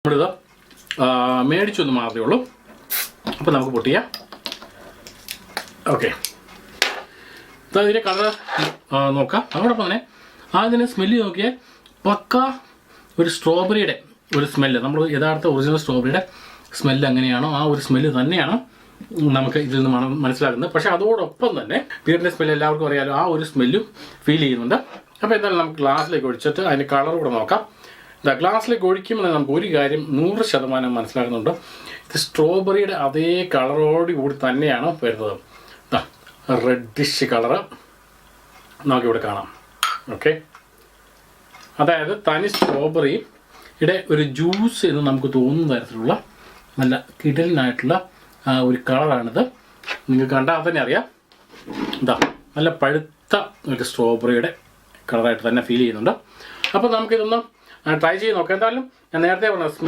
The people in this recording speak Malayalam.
നമ്മളിത് മേടിച്ചൊന്ന് മാത്രമേ ഉള്ളൂ. അപ്പോൾ നമുക്ക് പൊട്ടിയാം. ഓക്കെ, ഇതിൻ്റെ കളർ നോക്കാം. അതോടൊപ്പം തന്നെ അതിന് സ്മെല്ല് നോക്കിയാൽ പക്ക ഒരു സ്ട്രോബെറിയുടെ ഒരു സ്മെല്ല്, നമ്മൾ യഥാർത്ഥ ഒറിജിനൽ സ്ട്രോബെറിയുടെ സ്മെല്ല് എങ്ങനെയാണോ ആ ഒരു സ്മെല്ല് തന്നെയാണ് നമുക്ക് ഇതിൽ നിന്ന് മനസ്സിലാക്കുന്നത്. പക്ഷേ അതോടൊപ്പം തന്നെ ബിയറിൻ്റെ സ്മെല്ല് എല്ലാവർക്കും അറിയാലോ, ആ ഒരു സ്മെല്ലും ഫീൽ ചെയ്യുന്നുണ്ട്. അപ്പോൾ എന്തായാലും നമുക്ക് ഗ്ലാസ്സിലേക്ക് ഒഴിച്ചിട്ട് അതിൻ്റെ കളർ കൂടെ നോക്കാം. ഗ്ലാസ്സിലേക്ക് ഒഴിക്കുമ്പോൾ നമുക്ക് ഒരു കാര്യം 100% മനസ്സിലാക്കുന്നുണ്ട്, ഇത് സ്ട്രോബെറിയുടെ അതേ കളറോട് കൂടി തന്നെയാണ് വരുന്നത്. റെഡിഷ് കളറ് നമുക്കിവിടെ കാണാം. ഓക്കെ, അതായത് തനി സ്ട്രോബെറിയുടെ ഒരു ജ്യൂസ് എന്ന് നമുക്ക് തോന്നുന്ന തരത്തിലുള്ള നല്ല കിടലിനായിട്ടുള്ള ഒരു കളറാണിത്. നിങ്ങൾക്ക് കണ്ടാൽ തന്നെ അറിയാം. നല്ല പഴുത്ത ഒരു സ്ട്രോബെറിയുടെ കളറായിട്ട് തന്നെ ഫീൽ ചെയ്യുന്നുണ്ട്. അപ്പോൾ നമുക്കിതൊന്ന് ട്രൈ ചെയ്ത് നോക്കാം. എന്തായാലും ഞാൻ നേരത്തെ പറഞ്ഞ സ്മെൽ